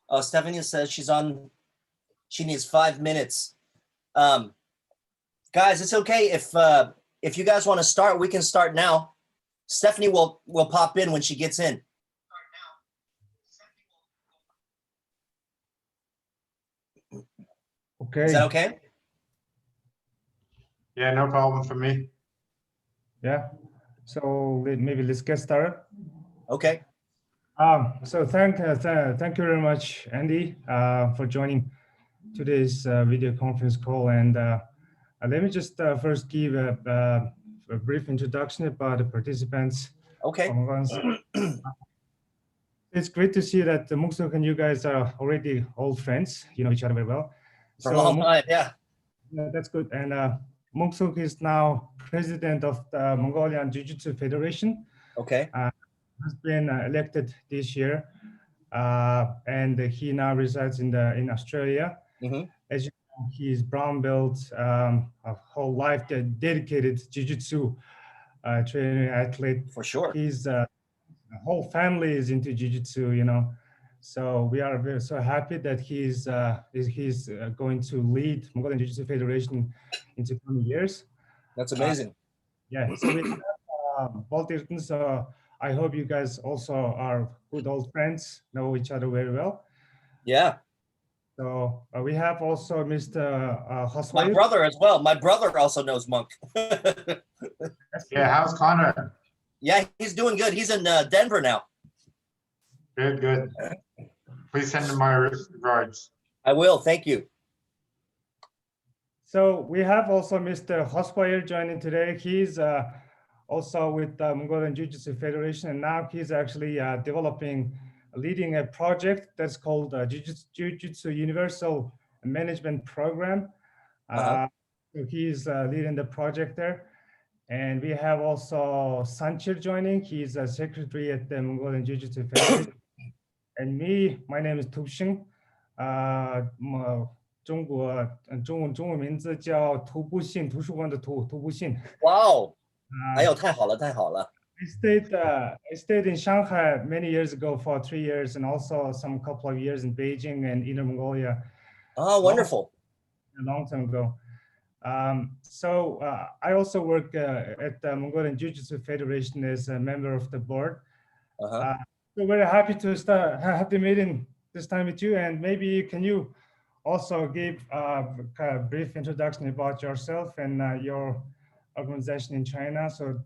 Oh, Stephanie says she needs 5 minutes. Guys, it's okay if you guys want to start, we can start now. Stephanie will pop in when she gets in. Okay. Is that okay? Yeah, no problem for me. Yeah. So maybe let's get started. Okay. So thank you very much, Andy, for joining today's video conference call. And let me just first give a brief introduction about the participants. Okay. It's great to see that Mung-Suk and you guys are already old friends. You know each other very well. For a long time, yeah. Yeah, that's good. And Mung-Suk is now president of the Mongolian Jiu-Jitsu Federation. Okay. Has been elected this year, and he now resides in Australia. Mm-hmm. As you know, he's brown belt, a whole life dedicated jiu-jitsu training athlete. For sure. He's the whole family is into jiu-jitsu, you know. So we are so happy that he's going to lead Mongolian Jiu-Jitsu Federation into coming years. That's amazing. Yeah. So we have both. So I hope you guys also are good old friends, know each other very well. Yeah. So we have also Mr. Hosway. My brother as well. My brother also knows Monk. Yeah, how's Connor? Yeah, he's doing good. He's in Denver now. Good, good. Please send him my regards. I will. Thank you. So we have also Mr. Hosway joining today. He's also with the Mongolian Jiu-Jitsu Federation, and now he's actually leading a project that's called Jiu-Jitsu Universal Management Program. So he's leading the project there. And we have also Sanchir joining. He's a secretary at the Mongolian Jiu-Jitsu Federation. And me, my name is Tubshing. 中文名字叫徒步信，图书馆的徒步信。 Wow. 哎呦，太好了，太好了。 I stayed in Shanghai many years ago for 3 years, and also some couple of years in Beijing and Inner Mongolia. Oh, wonderful. A long time ago. So I also work at the Mongolian Jiu-Jitsu Federation as a member of the board. So very happy to have the meeting this time with you, and maybe can you also give a brief introduction about yourself and your organization in China, so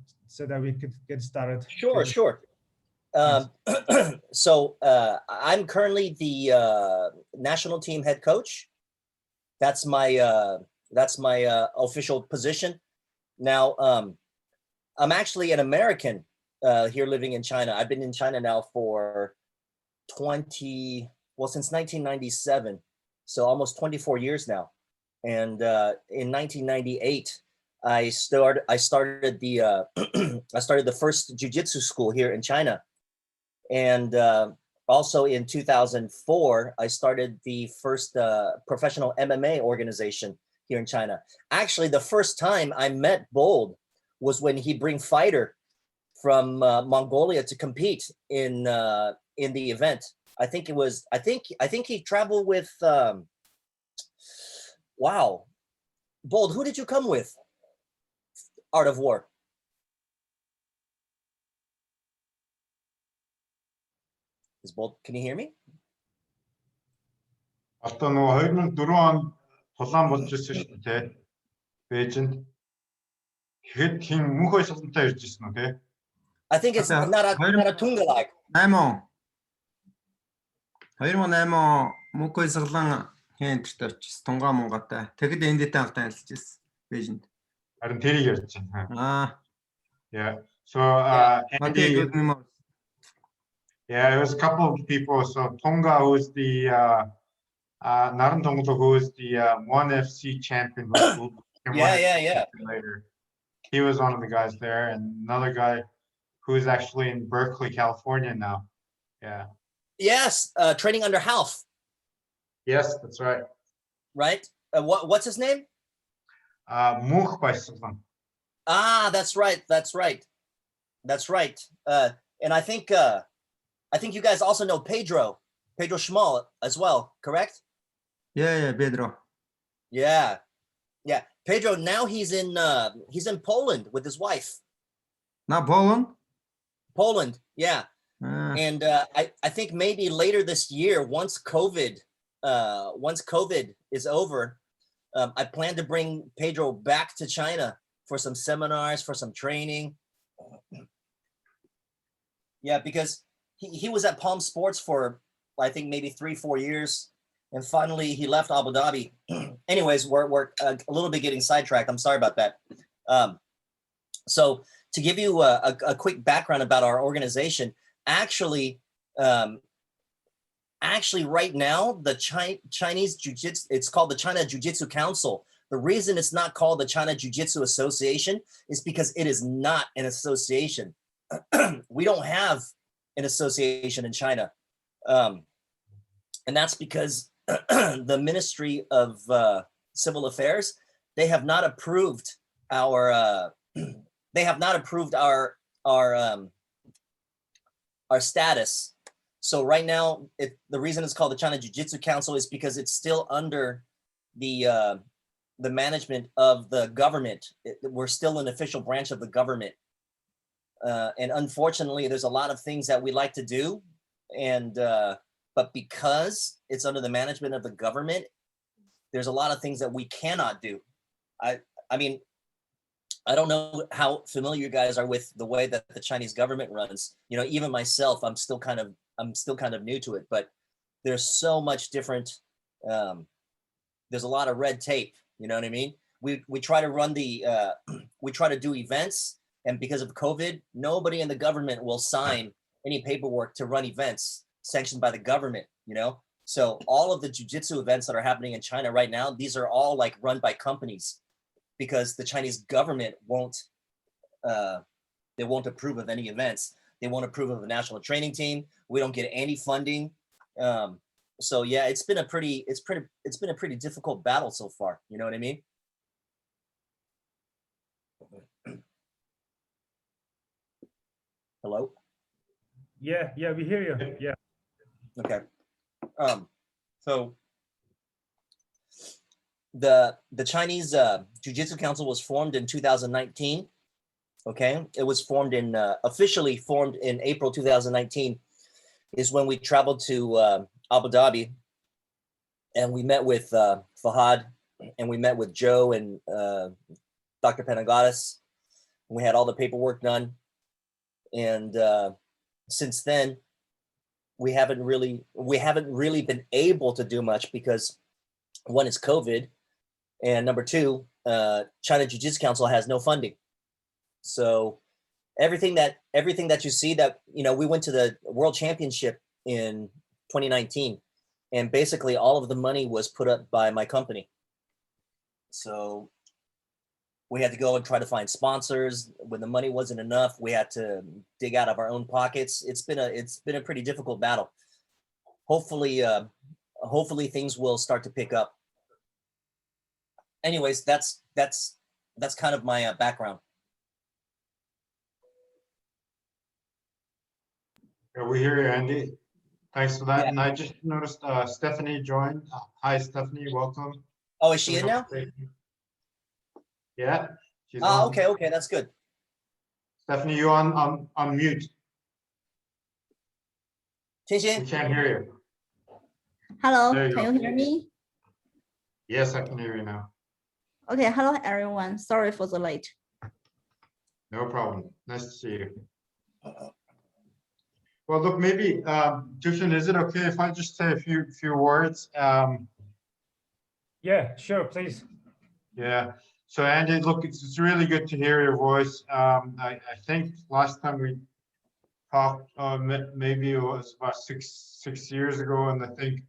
that we could get started. Sure, sure. So I'm currently the national team head coach. That's my official position. Now, I'm actually an American here living in China. I've been in China now for since 1997. So almost 24 years now. And in 1998, I started the I started the first jiu-jitsu school here in China. And also in 2004, I started the first professional MMA organization here in China. Actually, the first time I met Bold was when he bring fighter from Mongolia to compete in the event. I think he traveled with wow. Bold, who did you come with? Art of War. Is Bold, can you hear me? Одоо нөгөө 2004 онд тулаан болж ирсэн шүү дээ. Бээжинд. Тэгэхэд хин мөнх ойсголонтой ирж ирсэн үү те? I think it's Naratungalag. 2008 мөнх ойсголон хэнтерт очиж Тунгаа Монгатай. Тэгэхэд эндтэй хамтан ажиллаж ирсэн Бээжинд. Харин тэрийг ярьж байна. Yeah. So Andy, good memories. Yeah, it was a couple of people. So Tonga, who was the Naran Tonga, who was the ONE FC champion. Yeah. Later, he was one of the guys there, and another guy who is actually in Berkeley, California now. Yeah. Yes, training under Half. Yes, that's right. Right. What's his name? Mönch Baislan. Ah, that's right. And I think you guys also know Pedro. Pedro Schmal as well, correct? Yeah, Pedro. Yeah. Pedro, now he's in Poland with his wife. Not Poland? Poland, yeah. Ah, And I think maybe later this year, once COVID is over, I plan to bring Pedro back to China for some seminars, for some training. Yeah, because he was at Palm Sports for, I think, maybe 3-4 years. And finally, he left Abu Dhabi. Anyways, we're a little bit getting sidetracked. I'm sorry about that. So to give you a quick background about our organization, actually right now, the Chinese Jiu-Jitsu, it's called the China Jiu-Jitsu Council. The reason it's not called the China Jiu-Jitsu Association is because it is not an association. We don't have an association in China. And that's because the Ministry of Civil Affairs, they have not approved our status. So right now, the reason it's called the China Jiu-Jitsu Council is because it's still under the management of the government. We're still an official branch of the government. And unfortunately, there's a lot of things that we like to do. And but because it's under the management of the government, there's a lot of things that we cannot do. I mean, I don't know how familiar you guys are with the way that the Chinese government runs. You know, even myself, I'm still kind of new to it, but there's so much different, there's a lot of red tape, you know what I mean? We try to run we try to do events, and because of COVID, nobody in the government will sign any paperwork to run events sanctioned by the government, you know? So all of the jiu-jitsu events that are happening in China right now, these are all like run by companies, because the Chinese government won't approve of any events. They won't approve of a national training team. We don't get any funding. So yeah, it's been a pretty difficult battle so far. You know what I mean? Hello? Yeah, we hear you. Yeah. Okay. So the Chinese Jiu-Jitsu Council was formed in 2019. Okay, it was formed officially formed in April 2019, is when we traveled to Abu Dhabi, and we met with Fahad, and we met with Joe and Dr. Panagatis. We had all the paperwork done, and since then, we haven't really been able to do much because, one, is COVID, and number two, China Jiu-Jitsu Council has no funding. So everything that you see, that, you know, we went to the World Championship in 2019, and basically all of the money was put up by my company. So we had to go and try to find sponsors. When the money wasn't enough, we had to dig out of our own pockets. It's been a pretty difficult battle. Hopefully things will start to pick up. Anyways, that's kind of my background. Yeah, we hear you, Andy. Thanks for that. Yeah. And I just noticed Stephanie joined. Hi, Stephanie. Welcome. Oh, is she in now? Yeah. She's Oh, on. okay, that's good. Stephanie, you on mute. We Tianxian? can't hear you. Hello, There you can go. you hear me? Yes, I can hear you now. Okay, hello everyone. Sorry for the late. No problem. Nice to see you. Well, look, maybe, Jushin, is it okay if I just say a few words? Yeah, sure, please. Yeah. So Andy, look, it's really good to hear your voice. I think last time we talked, maybe it was about six years ago, and I think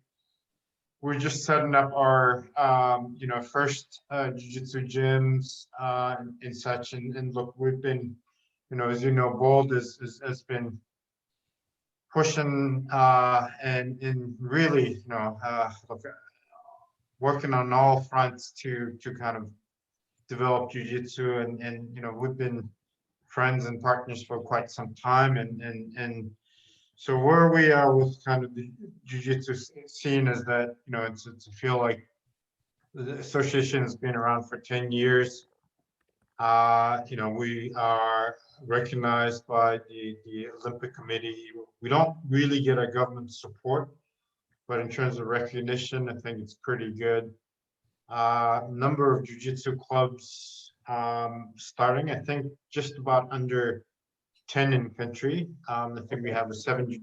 we're just setting up our first jiu-jitsu gyms and such. And look, we've been, as you know, Bold has been pushing and really, working on all fronts to kind of develop jiu-jitsu, and we've been friends and partners for quite some time, and So where we are with kind of the jiu-jitsu scene is that, you know, it's I feel like the association has been around for 10 years. You know, we are recognized by the Olympic Committee. We don't really get a government support, but in terms of recognition, I think it's pretty good. Number of jiu-jitsu clubs starting, I think just about under 10 in country. I think we have 7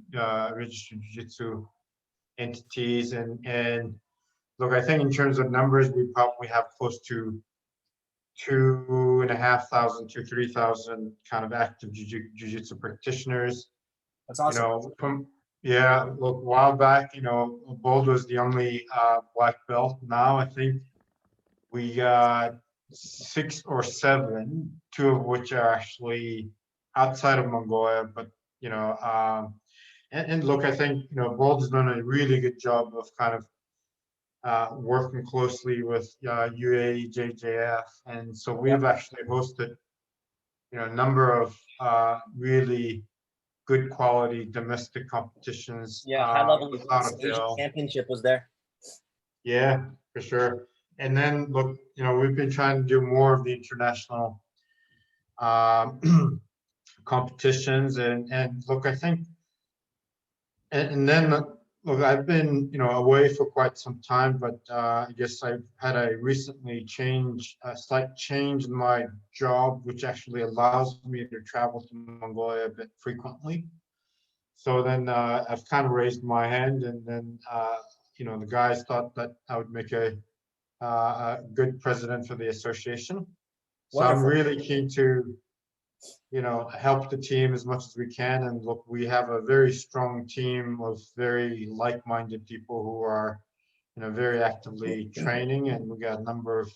registered jiu-jitsu entities, and look, I think in terms of numbers, we probably have close to 2,500 to 3,000 kind of active jiu-jitsu practitioners. That's awesome. You know, yeah, look, a while back, you know, Bold was the only black belt. Now I think we got 6 or 7, 2 of which are actually outside of Mongolia, but you know, and look, I think, you know, Bold has done a really good job of kind of working closely with UAE, JJF, and so we've actually hosted, you know, a number of really good quality domestic competitions. Yeah, high level without a Asian fail. championship was there. Yeah, for sure. And then look, you know, we've been trying to do more of the international competitions, and look, I think, and then look, I've been, you know, away for quite some time, but I guess I've had a slight change in my job, which actually allows me to travel to Mongolia a bit frequently. So then I've kind of raised my hand, and then you know, the guys thought that I would make a good president for the association. So Wonderful. I'm really keen to, you know, help the team as much as we can. And look, we have a very strong team of very like-minded people who are, you know, very actively training, and we got a number of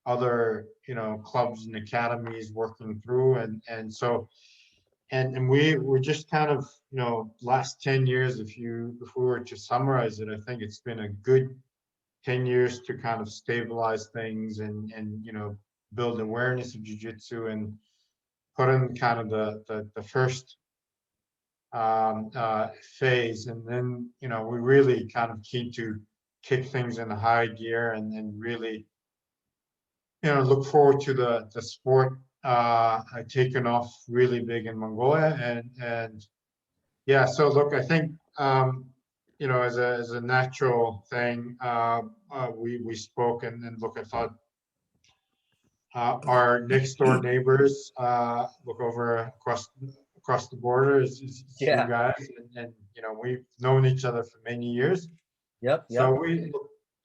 other, you know, clubs and academies working through, and so, and we're just kind of, you know, last 10 years, if we were to summarize it, I think it's been a good 10 years to kind of stabilize things and you know, build awareness of jiu-jitsu and put in kind of the first phase, and then, you know, we really kind of keen to kick things in a high gear and really, you know, look forward to the sport taking off really big in Mongolia, and yeah, so look, I think you know, as a natural thing, we spoke, and look, I thought our next door neighbors look over across the border is you guys, and you know, we've known each other for many years. Yep. So we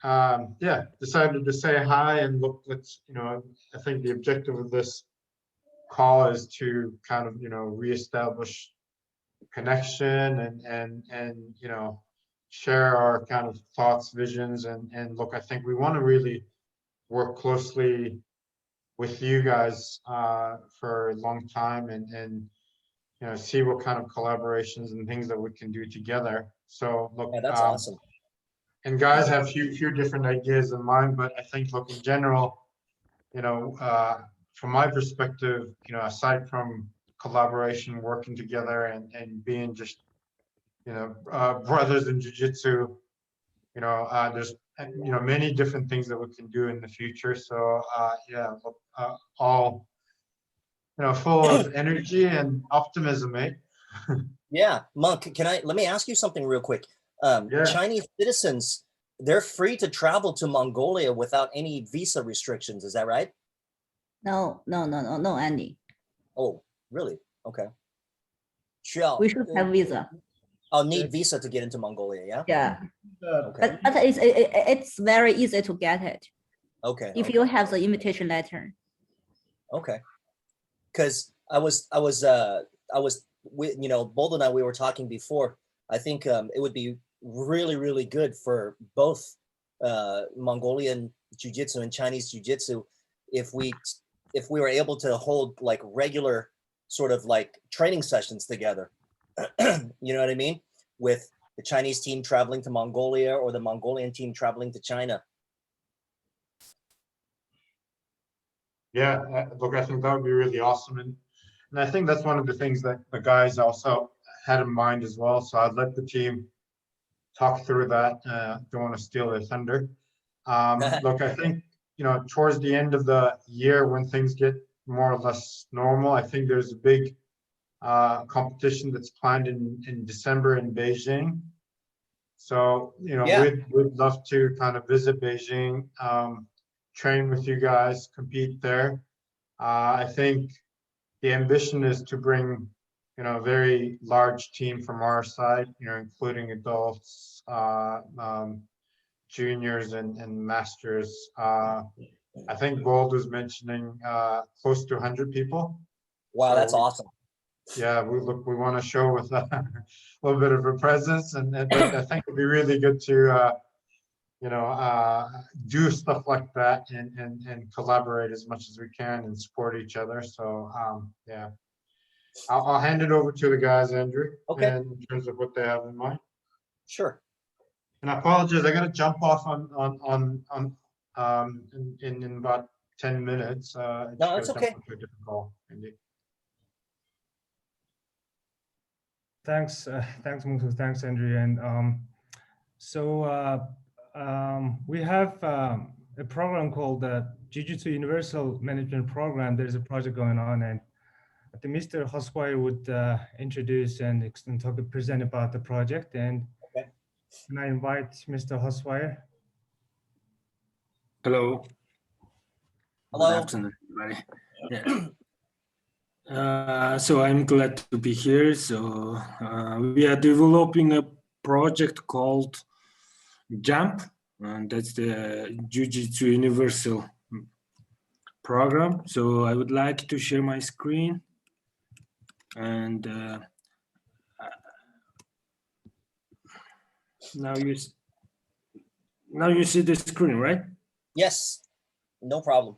yeah, decided to say hi, and look, let's, you know, I think the objective of this call is to kind of, you know, reestablish connection and you know, share our kind of thoughts, visions, and look, I think we want to really work closely with you guys for a long time, and you know, see what kind of collaborations and things that we can do together. So look, Yeah, that's awesome. And guys have few different ideas in mind, but I think, look, in general, you know, from my perspective, you know, aside from collaboration, working together, and being just, you know, brothers in jiu-jitsu, you know, there's, you know, many different things that we can do in the future. So yeah, look, all, you know, full of energy and optimism, eh? Yeah, Monk, let me ask you something real quick. Yeah. Chinese citizens, they're free to travel to Mongolia without any visa restrictions. Is that right? No, Andy. Oh, really? Okay. We should have visa. I'll need visa to get into Mongolia. Yeah. Yeah, Okay. but it's very easy to get it Okay. if you have the invitation letter. Okay. Because I was with, you know, Bold and I, we were talking before. I think it would be really good for both Mongolian jiu-jitsu and Chinese jiu-jitsu if we were able to hold like regular sort of like training sessions together. You know what I mean? With the Chinese team traveling to Mongolia or the Mongolian team traveling to China. Yeah, look, I think that would be really awesome, and I think that's one of the things that the guys also had in mind as well. So I'd let the team talk through that. Don't want to steal their thunder. Look, I think, towards the end of the year when things get more or less normal, I think there's a big competition that's planned in December in Beijing. So, we'd love to kind of visit Beijing, train with you guys, compete there. I think the ambition is to bring, a very large team from our side, including adults, juniors and masters. I think Bold was mentioning close to 100 people. Wow, So that's awesome. Yeah, we want to show with a little bit of a presence, and I think it'd be really good to do stuff like that and collaborate as much as we can and support each other. So yeah, I'll hand it over to the guys, Andrew. Okay. And in terms of what they have in mind. Sure. And I apologize, I got to jump off in about 10 minutes. No, that's okay. A different call, Andy. Thanks, Mungsu. Thanks, Andrew. And we have a program called the Jiu-Jitsu Universal Management Program. There's a project going on, and I think Mr. Hoswire would introduce and present about the project. And okay. Can I invite Mr. Hoswire? Hello. Hello. Good afternoon, everybody. Yeah. So I'm glad to be here. So we are developing a project called JUMP, and that's the Jiu-Jitsu Universal program. So I would like to share my screen, and now you see the screen, right? Yes, no problem.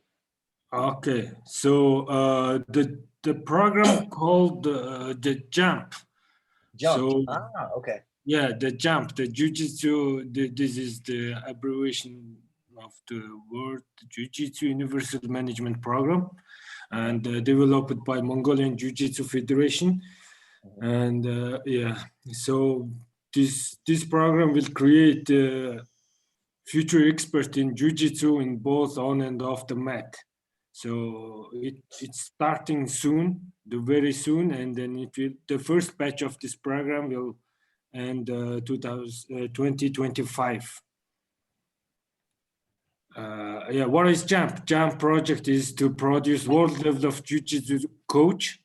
Okay, so the program called the JUMP. Jump. So, Okay. Yeah, the JUMP, the Jiu-Jitsu, this is the abbreviation of the word Jiu-Jitsu Universal Management Program, and developed by Mongolian Jiu-Jitsu Federation. And yeah, so this program will create future expert in Jiu-Jitsu in both on and off the mat. So it's starting soon, very soon, and then the first batch of this program will end 2025. Yeah, what is JUMP? JUMP project is to produce world level of Jiu-Jitsu coach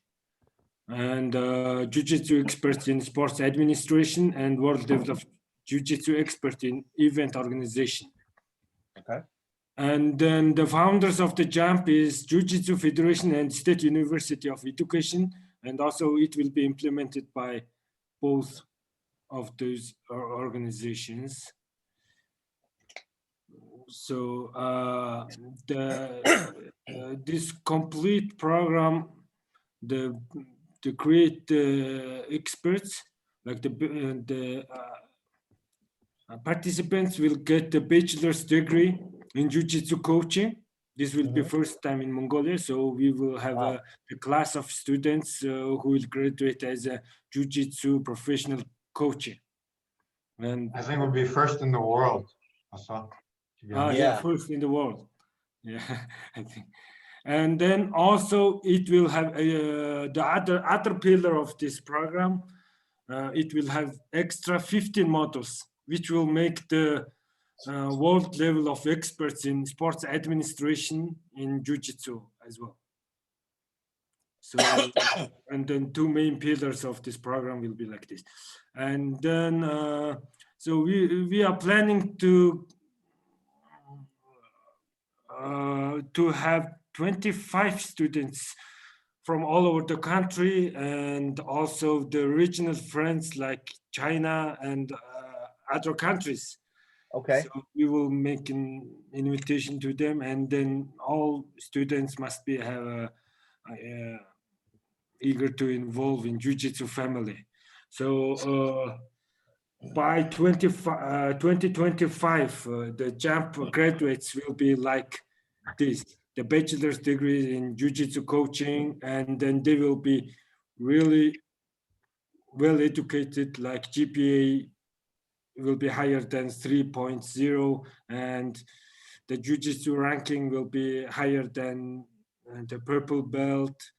and Jiu-Jitsu experts in sports administration and world level of Jiu-Jitsu expert in event organization. Okay. And then the founders of the JUMP is Jiu-Jitsu Federation and State University of Education, and also it will be implemented by both of those organizations. So this complete program, to create the experts, like the participants will get a bachelor's degree in Jiu-Jitsu coaching. This will be first time in Mongolia, so we will have a class of students who will graduate as a Jiu-Jitsu professional coaching. And I think we'll be first in the world. yeah, first in the world. Yeah, I think. And then also it will have the other pillar of this program. It will have extra 15 modules, which will make the world level of experts in sports administration in Jiu-Jitsu as well. So, and then two main pillars of this program will be like this. And then, so we are planning to have 25 students from all over the country, and also the regional friends like China and other countries. Okay. So we will make an invitation to them, and then all students must be eager to involve in Jiu-Jitsu family. So by 2025, the JUMP graduates will be like this: the bachelor's degree in Jiu-Jitsu coaching, and then they will be really well educated, like GPA will be higher than 3.0, and the jiu-jitsu ranking will be higher than the purple belt,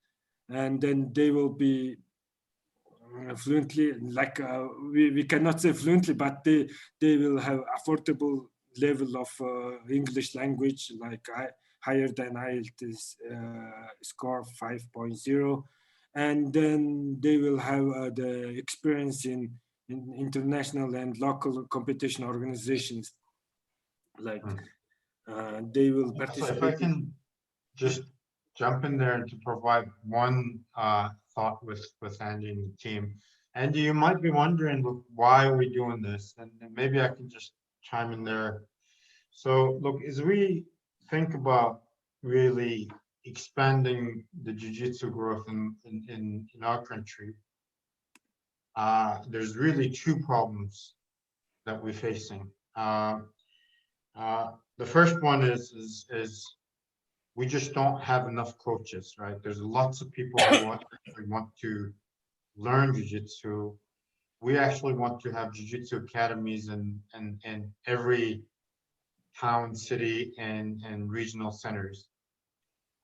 and then they will be fluently, like we cannot say fluently, but they will have affordable level of English language, like higher than IELTS score 5.0, and then they will have the experience in international and local competition organizations, like they will participate. If I can just jump in there to provide one thought with Andy and the team. Andy, you might be wondering, look, why are we doing this? And maybe I can just chime in there. So look, as we think about really expanding the jiu-jitsu growth in our country, there's really two problems that we're facing. The first one is we just don't have enough coaches, right? There's lots of people who want to learn jiu-jitsu. We actually want to have jiu-jitsu academies in every town, city, and regional centers.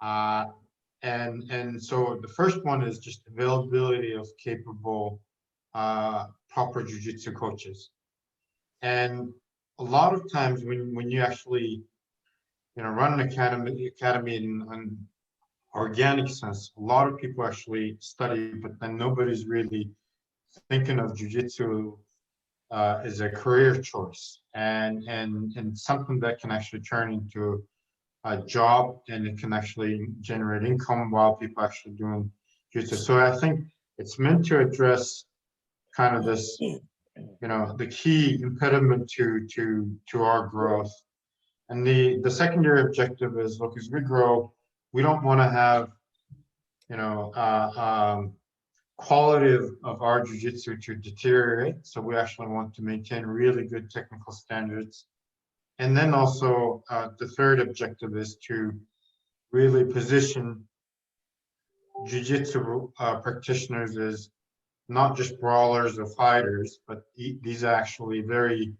And so the first one is just availability of capable, proper jiu-jitsu coaches. And a lot of times when you actually run an academy in an organic sense, a lot of people actually study, but then nobody's really thinking of jiu-jitsu as a career choice and something that can actually turn into a job, and it can actually generate income while people actually doing jiu-jitsu. So I think it's meant to address kind of this, the key impediment to our growth. And the secondary objective is, look, as we grow, we don't want to have, quality of our jiu-jitsu to deteriorate. So we actually want to maintain really good technical standards. And then also the third objective is to really position jiu-jitsu practitioners as not just brawlers or fighters, but these are actually very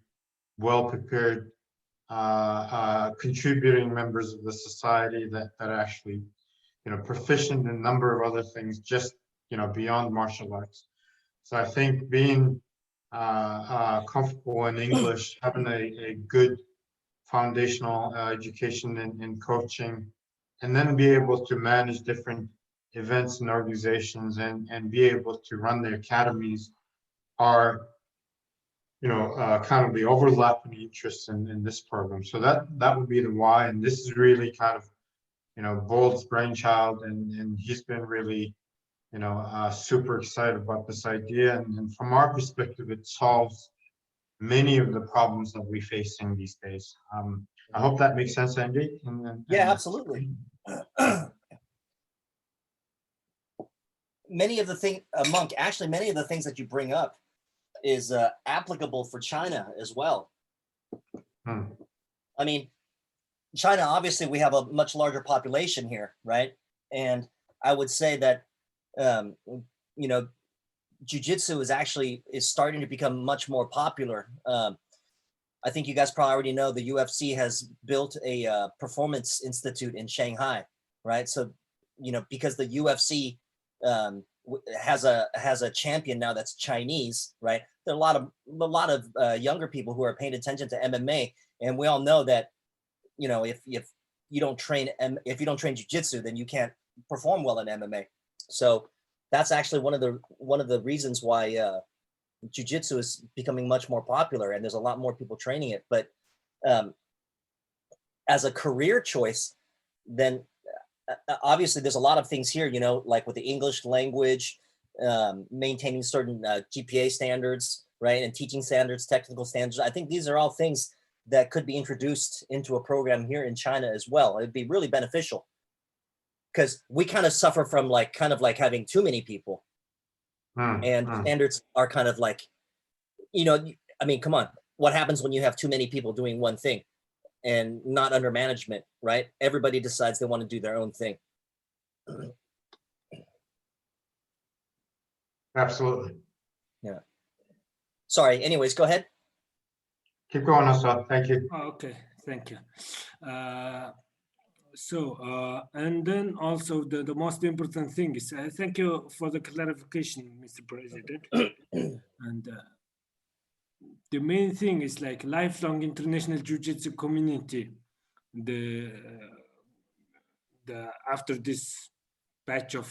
well-prepared contributing members of the society that are actually, proficient in a number of other things, just, beyond martial arts. So I think being comfortable in English, having a good foundational education in coaching, and then be able to manage different events and organizations and be able to run the academies are kind of the overlapping interests in this program. So that would be the why, and this is really kind of Bold's brainchild, and he's been really super excited about this idea, and from our perspective it solves many of the problems that we're facing these days. I hope that makes sense, Andy. Yeah, absolutely. Many of the things, Monk, actually many of the things that you bring up is applicable for China as well. I mean, China, obviously we have a much larger population here, right? And I would say that, jiu-jitsu is starting to become much more popular. I think you guys probably already know the UFC has built a performance institute in Shanghai, right? So, because the UFC has a champion now that's Chinese, right? There are a lot of younger people who are paying attention to MMA, and we all know that, if you don't train jiu-jitsu, then you can't perform well in MMA. So that's actually one of the reasons why jiu-jitsu is becoming much more popular, and there's a lot more people training it. But as a career choice, then obviously there's a lot of things here, like with the English language, maintaining certain GPA standards, right, and teaching standards, technical standards. I think these are all things that could be introduced into a program here in China as well. It'd be really beneficial, because we kind of suffer from having too many people, and standards are kind of like, I mean, come on, what happens when you have too many people doing one thing and not under management, right? Everybody decides they want to do their own thing. Absolutely. Sorry, anyways, go ahead. Keep going, Asad. Thank you. Oh, okay, thank you. And then also the most important thing is, thank you for the clarification, Mr. President. And the main thing is like lifelong international jiu-jitsu community. After this batch of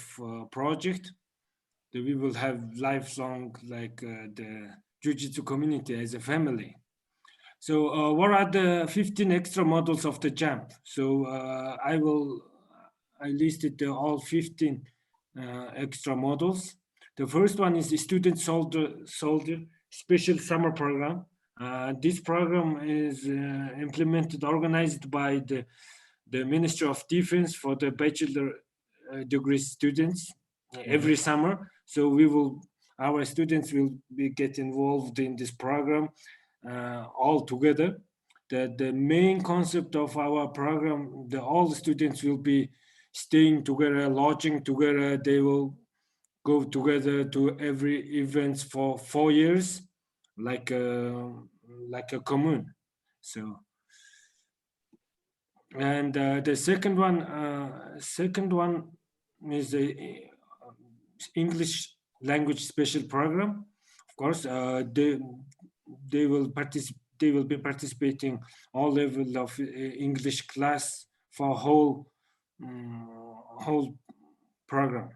project, we will have lifelong like the jiu-jitsu community as a family. So what are the 15 extra models of the jump? So I listed all 15 extra models. The first one is the student soldier special summer program. This program is implemented, organized by the Ministry of Defense for the bachelor degree students every summer. So our students will get involved in this program all together. The main concept of our program, all the students will be staying together, lodging together. They will go together to every events for 4 years, like a commune. So, and the second one is a English language special program. Of course, they will be participating all level of English class for whole program.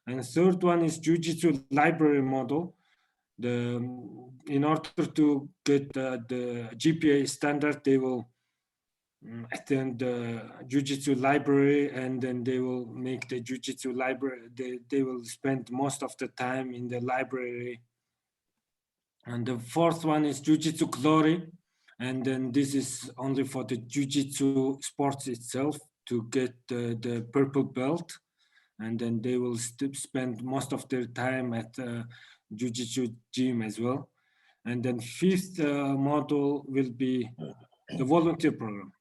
And the third one is jiu-jitsu library model. In order to get the GPA standard, they will attend the jiu-jitsu library, and then they will make the jiu-jitsu library. They will spend most of the time in the library. And the fourth one is jiu-jitsu glory, and then this is only for the jiu-jitsu sports itself to get the purple belt, and then they will spend most of their time at jiu-jitsu gym as well. And then fifth model will be the volunteer program.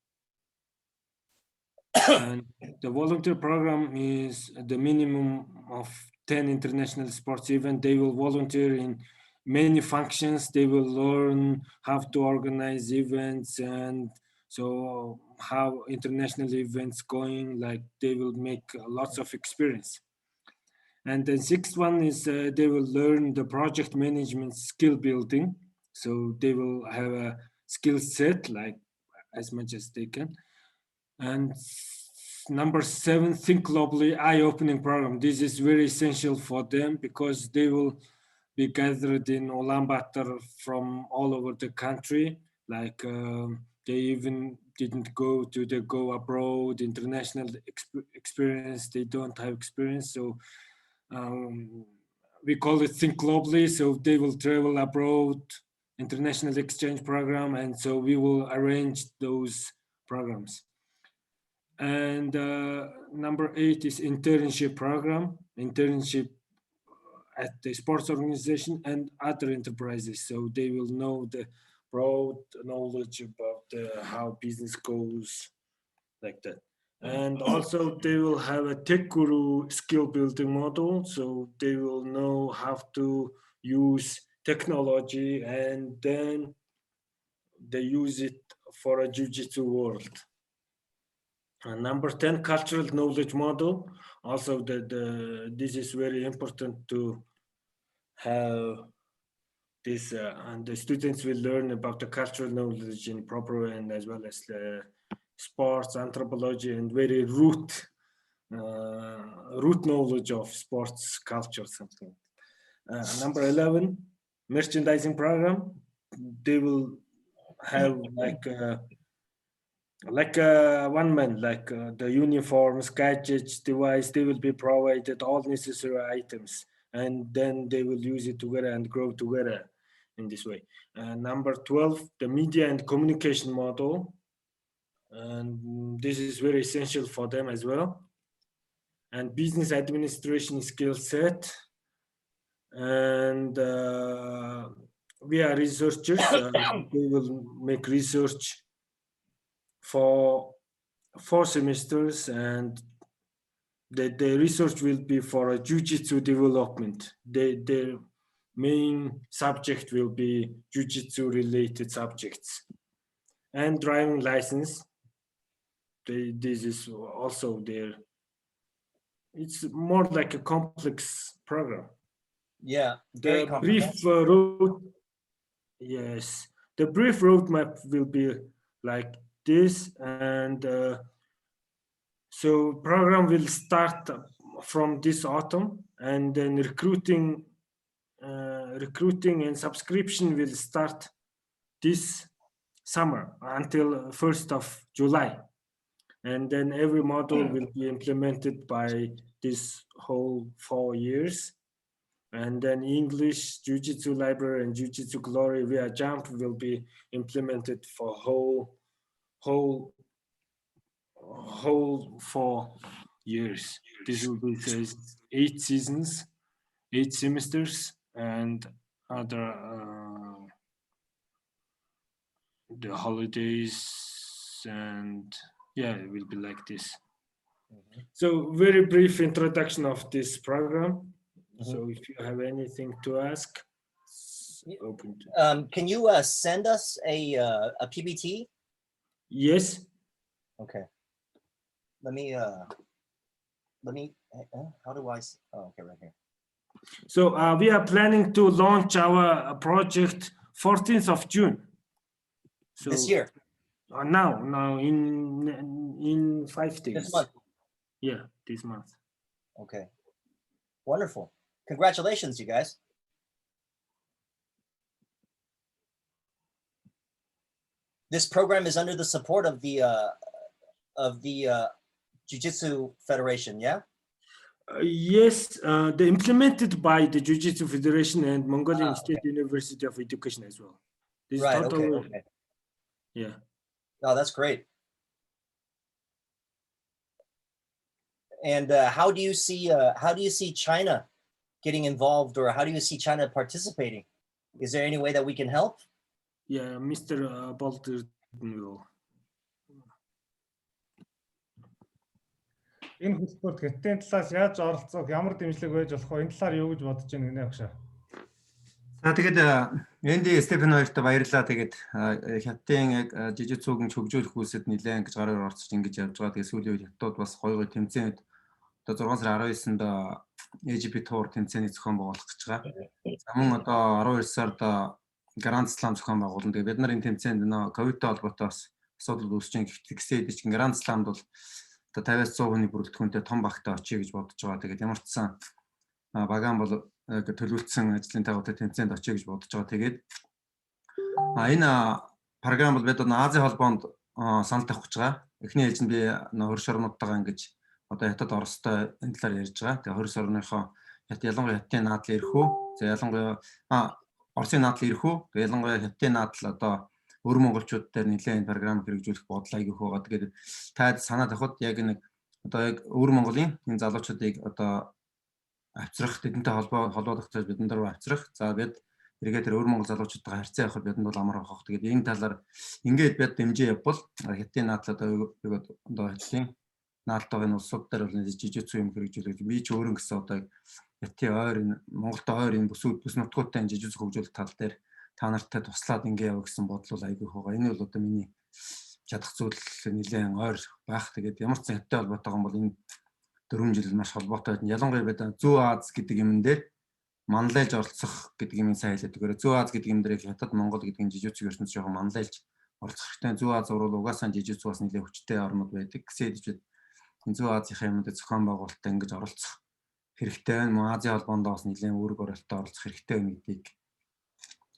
And the volunteer program is the minimum of 10 international sports events. They will volunteer in many functions. They will learn how to organize events, and so how international events going, like they will make lots of experience. And the sixth one is they will learn the project management skill building. So they will have a skill set, like as much as they can. And number 7, think globally, eye-opening program. This is very essential for them because they will be gathered in Ulaanbaatar from all over the country. Like they even didn't go abroad, international experience. They don't have experience. So we call it think globally. So they will travel abroad, international exchange program. And so we will arrange those programs. And number 8 is internship program, internship at the sports organization and other enterprises. So they will know the broad knowledge about how business goes, like that. And also they will have a tech guru skill building model. So they will know how to use technology, and then they use it for a jiu-jitsu world. And number 10, cultural knowledge model. Also, this is very important to have this, and the students will learn about the cultural knowledge in proper way, and as well as the sports anthropology and very root knowledge of sports culture, something. Number 11, merchandising program. They will have like one man, like the uniforms, gadgets, device. They will be provided all necessary items, and then they will use it together and grow together in this way. Number 12, the media and communication model. And this is very essential for them as well. And business administration skill set. And we are researchers. They will make research for 4 semesters, and the research will be for a jiu-jitsu development. main subject will be jiu-jitsu related subjects. And driving license, this is also there. It's more like a complex program. Yeah, very The brief the brief roadmap will be like this, and so program will start from this autumn, and then recruiting and subscription will start this summer until 1st of July. And then every module will be implemented by this whole 4 years. And then English, Jiu-Jitsu Library, and Jiu-Jitsu Glory via Jump will be implemented for whole 4 years. This will be 8 seasons, 8 semesters, and other the holidays, and yeah, it will be like this. So very brief introduction of this program. So if you have anything to ask, open to. Can you send us a PPT? Yes. Okay. Let me how do I, okay, right here. So we are planning to launch our project 14th of June. So This year? Now in 5 days. This month? Yeah, this month. Okay. Wonderful. Congratulations, you guys. This program is under the support of the Jiu-Jitsu Federation, yeah? Yes, they implemented by the Jiu-Jitsu Federation and Mongolian State University of Education as well. This Right, totally, okay. yeah. Oh, that's great. And how do you see China getting involved, or how do you see China participating? Is there any way that we can help? Yeah, Mr. Bolter will. Энэ хөтөлбөрт хятадын талаас яаж оролцох, ямар дэмжлэг байж болох вэ? Энэ талаар юу гэж бодож байна гинэ агшаа? За тэгээд Энди Стефен хоёрт баярлалаа. Тэгээд хятадын яг жижигцүүгийн хөгжүүлэх үйлсэд нэлээд ингэж гараар орцож ингэж явж байгаа. Тэгээд сүүлийн үед хятадууд бас гоё тэмцээнд одоо 6 сарын 19-нд AGP Tour тэмцээний зохион байгуулах гэж байгаа. За мөн одоо 12 сард Grand Slam зохион байгуулна. Тэгээд бид нар энэ тэмцээнд нөө ковидтой холбоотой бас асуудал үүсэж гисэн ч Grand Slamд бол одоо 50-100 хүний бүрэлдэхүүнтэй том багтаа очие гэж бодож байгаа. Тэгээд ямар ч сан багаан бол төлөвлөсөн ажлын тагуур тэмцээнд очие гэж бодож байгаа. Тэгээд энэ програм бол бид Азийн холбоонд санал тавих гэж байгаа. Эхний ээлжинд би хөрш орнуудтайгаа ингэж одоо хятад Оростой энэ талаар ярьж байгаа. Тэгээ хөрш орныхоо ялангуяа хятадын наадлын ирэх үү? За ялангуяа Оросын наадлын ирэх үү? Тэгээ ялангуяа хятадын наадал одоо өр монголчууд дээр нэлээд энэ програм хэрэгжүүлэх бодол аяг их байгаа. Тэгээд таад санаа тавихад яг нэг одоо яг өр Монголын энэ залуучуудыг одоо авчрах, тэдэнтэй холбоодох гэж бидэнд рүү авчрах. За бид эргээд тэр өр Монгол залуучуудтай харьцаа явахад бидэнд бол амар авах. Тэгээд энэ талаар ингээд бид дэмжээ явбал хятадын наадлаа одоо хятадын наалтайгын улсууд дээр бол жижигцүү юм хэрэгжүүлэх. Би ч өөрөө гэсэн одоо хятадын ойр Монголтой ойр энэ бүс нутгуудтай жижигцүү хөгжүүлэх тал дээр та нартай туслаад ингэ яв гэсэн бодол бол айгүй байгаа. Энэ бол одоо миний чадах зүйл нэлээд ойр байх. Тэгээд ямар ч хятадтай холбоотой юм бол энэ 4 жил маш холбоотой. Ялангуяа бид Зүү Аз гэдэг юм дээр манлайлж оролцох гэдэг юм сайн хэлээд өгөөрэй. Зүү Аз гэдэг юм дээр хятад Монгол гэдэг энэ жижигцүү ертөнц жоохон манлайлж оролцох хэрэгтэй. Зүү Аз бол угаасаа жижигцүү бас нэлээд хүчтэй орнууд байдаг. Гэсээд бид энэ Зүү Азийнхаа юмд зохион байгуулалтад ингэж оролцох хэрэгтэй. Мөн Азийн холбоонд бас нэлээд үүрэг оролттой оролцох хэрэгтэй гэдгийг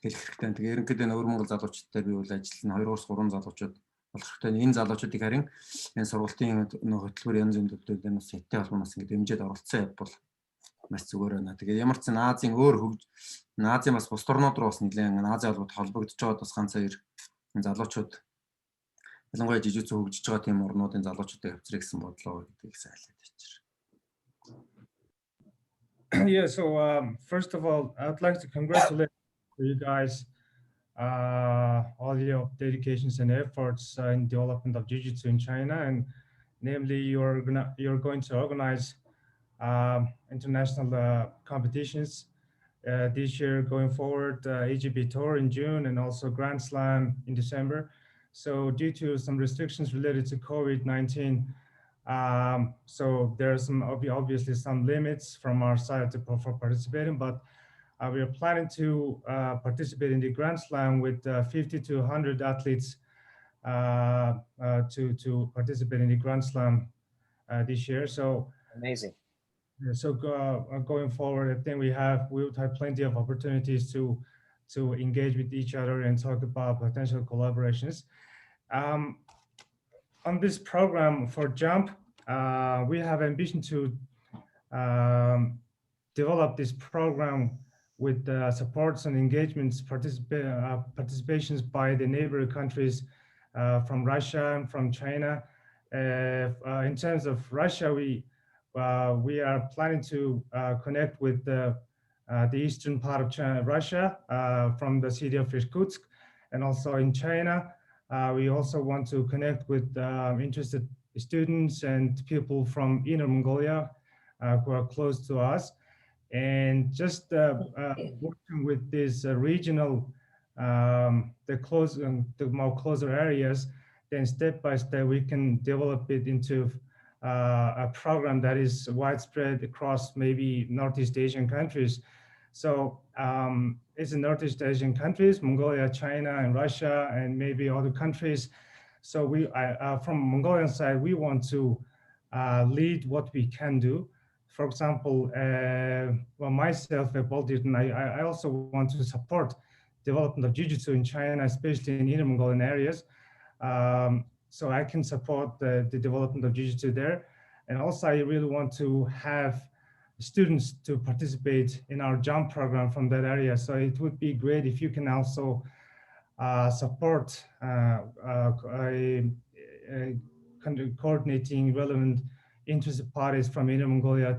хэлэх хэрэгтэй. Тэгээ ерөнхийдөө өр Монгол залуучуудтай би үйл ажиллана 2-3 залуучууд болох хэрэгтэй. Энэ залуучуудыг харин энэ сургалтын хөтөлбөр янз бүрийн төлөвлөлтөд бас хятадтай холбооноос ингэ дэмжиж оролцсон явбал маш зүгээр байна. Тэгээ ямар ч Азийн өөр Азийн бас бус орнууд руу бас нэлээд Азийн холбоод холбогдож байгаа бас ганц хоёр залуучууд ялангуяа жижигцүү хөгжиж байгаа тийм орнуудын залуучуудыг авчрах гэсэн бодлоо гэдгийг сайлаад бичиж. Yeah, so first of all, I'd like to congratulate you guys, all your dedications and efforts in development of jiu-jitsu in China, and namely you're going to organize international competitions this year going forward, AGP Tour in June and also Grand Slam in December. So due to some restrictions related to COVID-19, so there are some obviously some limits from our side for participating, but we are planning to participate in the Grand Slam with 50 to 100 athletes to participate in the Grand Slam this year. So amazing. So going forward, I think we would have plenty of opportunities to engage with each other and talk about potential collaborations. On this program for JUMP, we have ambition to develop this program with supports and engagements, participations by the neighboring countries from Russia and from China. In terms of Russia, we are planning to connect with the eastern part of China, Russia, from the city of Irkutsk, and also in China. We also want to connect with interested students and people from Inner Mongolia who are close to us, and just working with these regional, the more closer areas. Then step by step we can develop it into a program that is widespread across maybe Northeast Asian countries. So it's in Northeast Asian countries, Mongolia, China, and Russia, and maybe other countries. So we, from Mongolian side, we want to lead what we can do. For example, well, myself, I also want to support development of jiu-jitsu in China, especially in Inner Mongolian areas. So I can support the development of jiu-jitsu there. And also I really want to have students to participate in our JUMP program from that area. So it would be great if you can also support coordinating relevant interested parties from Inner Mongolia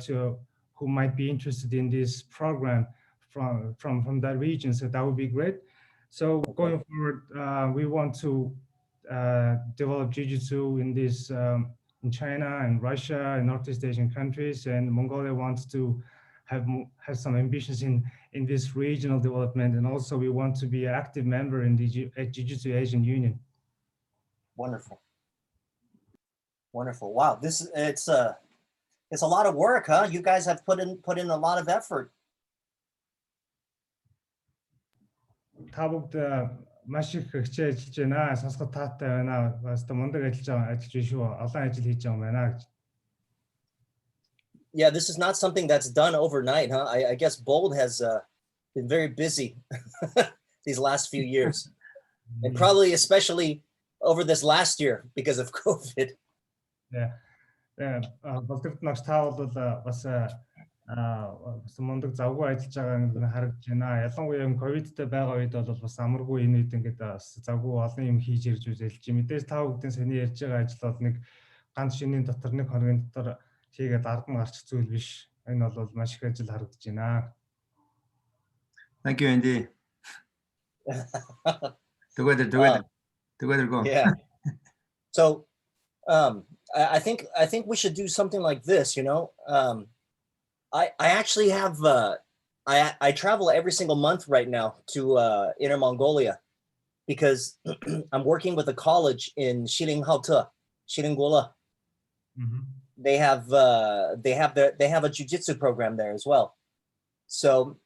who might be interested in this program from that region. So that would be great. So going forward, we want to develop jiu-jitsu in this in China and Russia and Northeast Asian countries, and Mongolia wants to have some ambitions in this regional development, and also we want to be an active member in the Jiu-Jitsu Asian Union. Wonderful, wonderful! Wow, it's a lot of work, huh? You guys have put in a lot of effort. Маш их хичээл хийж байна. Сонсоход таатай байна. Бас мундаг ажиллаж байна шүү. Олон ажил хийж байгаа юм байна гэж. Yeah, this is not something that's done overnight, huh? I guess Bold has been very busy these last few years, and probably especially over this last year because of COVID. Yeah, болдогт нагш та бол бас мундаг завгүй ажиллаж байгааг харагдаж байна. Ялангуяа ковидтэй байгаа үед бол бас амаргүй энэ үед ингээд бас завгүй олон юм хийж ирж үзэлж. Мэдээж та бүхэн саний ярьж байгаа ажил бол нэг ганц шинийн дотор нэг хоногийн дотор хийгээд ард нь гарчих зүйл биш. Энэ бол маш их ажил харагдаж байна. Thank you, Andy. Together go. Yeah. So I think we should do something like this, you know. I actually have I travel every single month right now to Inner Mongolia because I'm working with a college in Shilinghao, Shilingola. Mm-hmm. They have a jiu-jitsu program there as well. So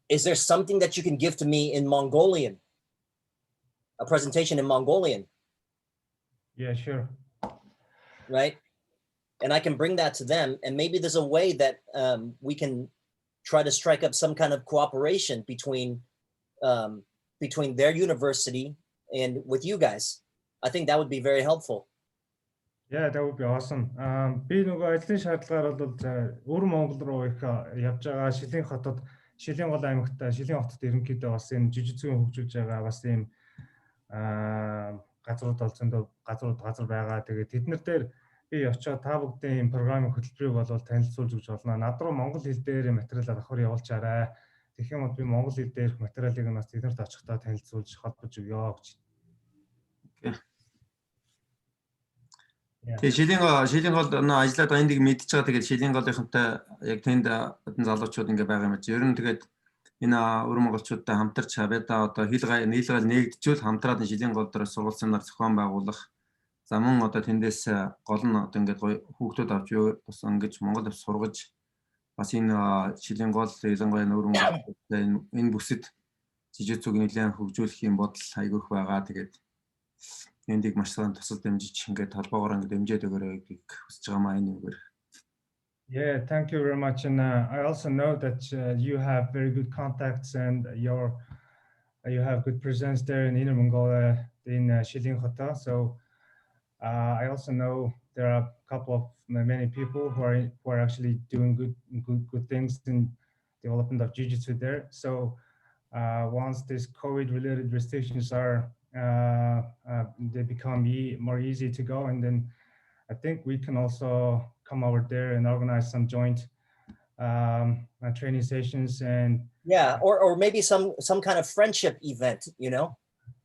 is there something that you can give to me in Mongolian? A presentation in Mongolian? Yeah, sure. Right? And I can bring that to them, and maybe there's a way that we can try to strike up some kind of cooperation between their university and with you guys. I think that would be very helpful. Yeah, that would be awesome. Би нөгөө ажлын шаардлагаар бол өвөр Монгол руу их явж байгаа. Шилийн гол аймагт Шилийн хотод ерөнхийдөө бас энэ жижигцэн хөгжүүлж байгаа бас ийм газрууд бол зөндөө газар байгаа. Тэгээд тэднэр дээр би очиод та бүгдийн програмын хөтөлбөрийг бол танилцуулж өгч болно. Над руу монгол хэл дээр материал авахар явуулчаарай. Тэгэх юм бол би монгол хэл дээрх материалыг нас тэднэрт очихдоо танилцуулж холбож өгье гэж. Тэгээ шилийн гол нөө ажиллаад байгаа эндийг мэдчихэж байгаа. Тэгээд шилийн голынхантай яг тэнд одон залуучууд ингээ байгаа юм чи. Ер нь тэгээд энэ өвөр монголчуудтай хамтарч хавьда одоо нийлгэл нээгдчихвэл хамтраад шилийн гол дээр сургалтын нар зохион байгуулах. За мөн одоо тэндээс гол нь одоо ингээ хүүхдүүд авч бас ингэж Монгол авч сургаж бас энэ шилийн гол ялангуяа өвөр монголчуудтай энэ бүсэд жижигцүг нэлээд хөгжүүлэх юм бодол айгүйх байгаа. Тэгээд эндийг маш сайн тусал дэмжиж ингээд холбоогоор ингээд дэмжиж өгөөрэй гэж хүсэж байгаа маа энэ үгээр. Yeah, thank you very much. And I also know that you have very good contacts and you have good presence there in Inner Mongolia in Shilin-Khota. So I also know there are a couple of many people who are actually doing good things in development of jiu-jitsu there. So once these COVID-related restrictions are they become more easy to go, and then I think we can also come over there and organize some joint training sessions and or maybe some kind of friendship event, you know.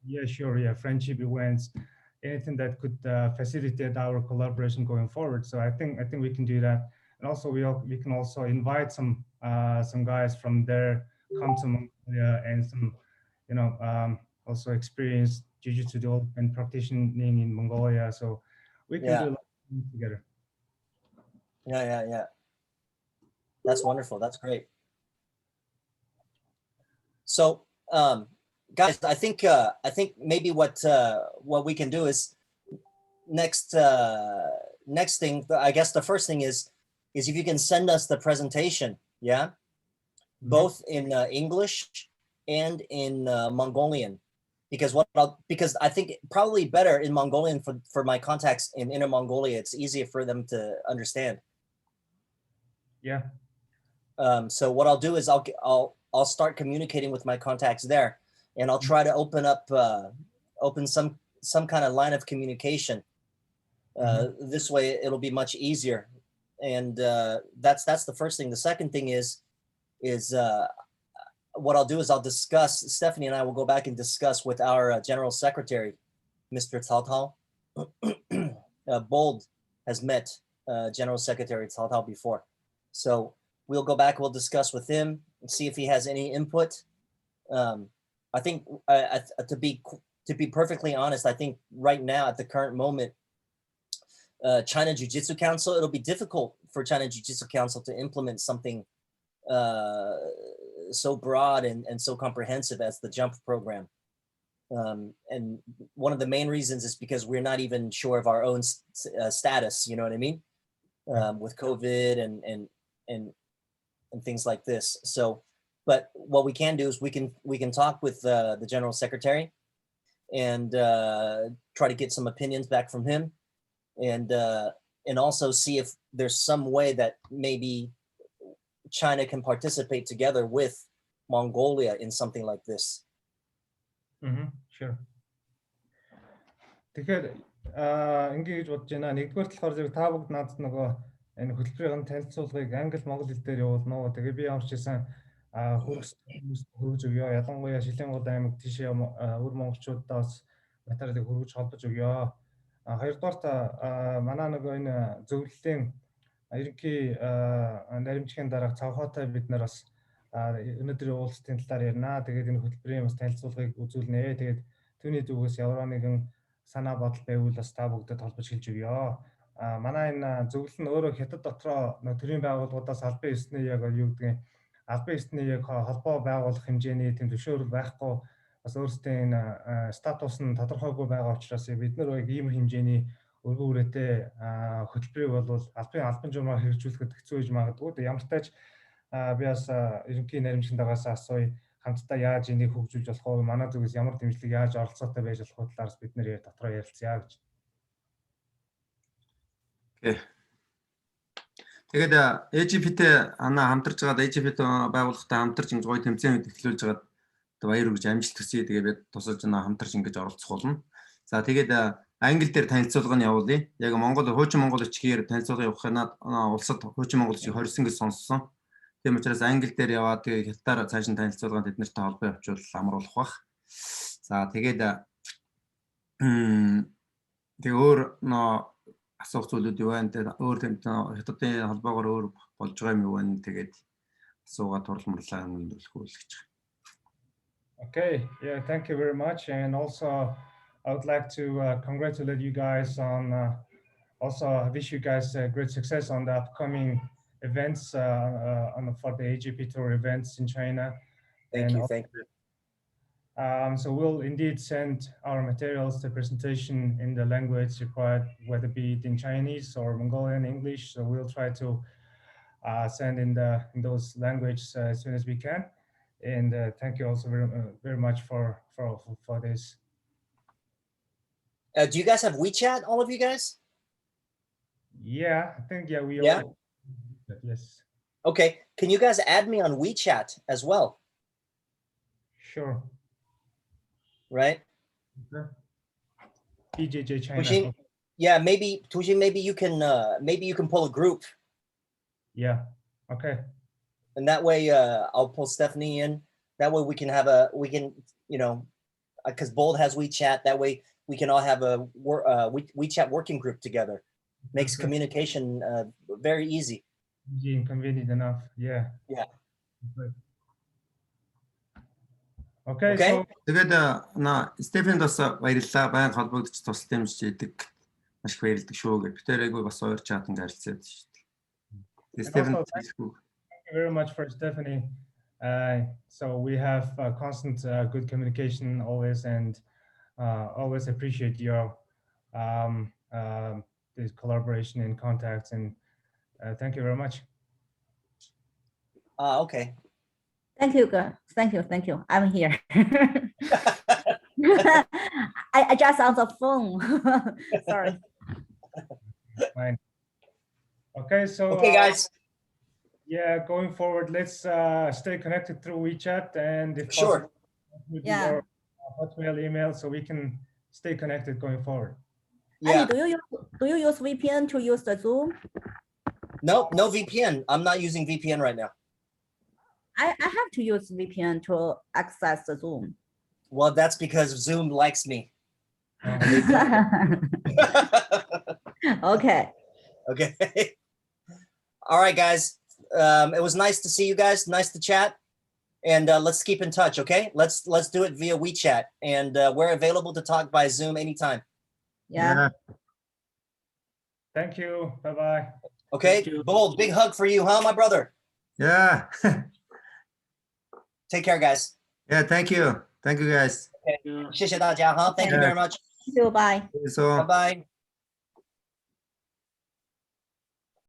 Yeah, sure. Yeah, friendship events, anything that could facilitate our collaboration going forward. So I think we can do that, and also we can also invite some guys from there come to Mongolia and some also experience jiu-jitsu development practicing in Mongolia. So we can do a lot of things together. Yeah. That's wonderful. That's great. So, guys, I think maybe what we can do is next thing. I guess the first thing is if you can send us the presentation, both in English and in Mongolian, because I think probably better in Mongolian for my contacts in Inner Mongolia. It's easier for them to understand. Yeah. So what I'll do is I'll start communicating with my contacts there, and I'll try to open some kind of line of communication. This way it'll be much easier. And that's the first thing. The second thing is what I'll do is I'll discuss, Stephanie and I will go back and discuss with our General Secretary, Mr. Cao Tao. Bold has met General Secretary Cao Tao before. So we'll go back, we'll discuss with him and see if he has any input. I think to be perfectly honest, I think right now at the current moment, China Jiu-Jitsu Council, it'll be difficult for China Jiu-Jitsu Council to implement something so broad and so comprehensive as the JUMP program. And one of the main reasons is because we're not even sure of our own status, you know what I mean? With COVID and things like this. So, but what we can do is we can talk with the General Secretary and try to get some opinions back from him, and also see if there's some way that maybe China can participate together with Mongolia in something like this. Sure. Тэгэхээр ингэж бодож байна. Нэгдүгээр талаар зэрэг та бүгд надад нөгөө энэ хөтөлбөрийн танилцуулгыг англи монгол хэл дээр явуулна уу. Тэгээ би ямар ч гэсэн хөргөж өгье. Ялангуяа Шилэнгууд аймаг тийшээ өвөр монголчуудаа бас материалыг хөргөж холбож өгье. Хоёрдугаарт манай нөгөө энэ зөвлөлийн ерөнхий наримчгийн дарга цавхаатай бид нар бас өнөөдрийн уулзалтын талаар ярина. Тэгээд энэ хөтөлбөрийн бас танилцуулгыг үзүүлнэ. Тэгээд түүний зүгээс ямар нэгэн санаа бодол байвал бас та бүгдэд холбож хэлж өгье. Манай энэ зөвлөл нь өөрөө хятад дотроо төрийн байгууллагуудаас албан ёсны яг юу гэдгийг албан ёсны яг холбоо байгуулах хэмжээний тийм зөвшөөрөл байхгүй, бас өөрсдөө энэ статус нь тодорхойгүй байгаа учраас бид нар яг ийм хэмжээний өргөн үрээтэй хөтөлбөрийг бол албан журмаар хэрэгжүүлэхэд хэцүү байж магадгүй. Ямар ч тач би бас ерөнхий наримчгийн дагаас асууя, хамтдаа яаж энийг хөгжүүлж болох вэ? Манай зүгээс ямар дэмжлэг яаж оролцоотой байж болох вэ талаас бид нэр дотроо ярилцъя гэж. Тэгээд AGP-тэй хамтарч байгаа AGP-тэй байгууллагатай хамтарч ингэж гоё тэмцээн эхлүүлж байгаад баяр хүргэж амжилт хүсье. Тэгээд бид тусалж хамтарч ингэж оролцох болно. За тэгээд англи дээр танилцуулга нь явуулъя. Яг хуучин монгол бичгээр танилцуулга явуулахад улсад хуучин монгол бичгийг хорьсон гэж сонссон. Тийм учраас англи дээр яваад тэгээд хятадаар цааш нь танилцуулгаанд эднэртэй холбоо явуучвал амруулах бах. За тэгээд тэгээ өөр асуух зүйлүүд юу байна? Тэгээд өөр хятадын холбоогоор өөр болж байгаа юм юу байна? Тэгээд асуугаад туралмарлаа юм төлөхүүлж. Okay, yeah, thank you very much. And also, I would like to congratulate you guys on, also wish you guys great success on the upcoming events for the AGP Tour events in China. Thank you. Thank you. So we'll indeed send our materials, the presentation in the language required, whether be it in Chinese or Mongolian, English. So we'll try to send in those languages as soon as we can. And thank you also very much for this. Do you guys have WeChat, all of you guys? Yeah, I think we Yeah. all. Yes. Okay, can you guys add me on WeChat as well? Sure. Right? BJJ China. Tujin, Okay. yeah, maybe Tujin, maybe you can pull a group, Yeah. Okay. and that way I'll pull Stephanie in. That way we can because Bold has WeChat. That way we can all have a WeChat working group together. Makes communication very easy. Easy and convenient enough. Yeah. Yeah. Okay. Okay. So Тэгээд Стефенд бас баярлалаа. Баян холбогдож тусалт юмж идэг. Маш их баярлалаа шүү гэж. Бид тэрийгөө бас хоёр чат ингээ харилцаад шүү дээ. Стефенд thank you very much for Stephanie. So we have constant good communication always, and always appreciate your this collaboration and contacts, and thank you very much. Okay. Thank you, girl. Thank you. I'm here. I just on the phone. Sorry. Fine. Okay, so Okay, guys. Yeah, going forward, let's stay connected through WeChat, and if Sure. possible, with Yeah. your Hotmail email, so we can stay connected going forward. Yeah. Andy, do you use VPN to use the Zoom? No VPN. I'm not using VPN right now. I have to use VPN to access the Zoom. Well, that's because Zoom likes me. Okay. Okay. All right, guys. It was nice to see you guys. Nice to chat. And let's keep in touch, okay? Let's do it via WeChat. And we're available to talk by Zoom anytime. Yeah. Thank you. Bye-bye. Okay? Thank you. Bold, big hug for you, huh, my brother? Yeah. Take care, guys. Yeah, thank you. Thank you guys. Okay. 谢谢大家, huh? Thank you very much. Thank you. Bye. So Bye-bye.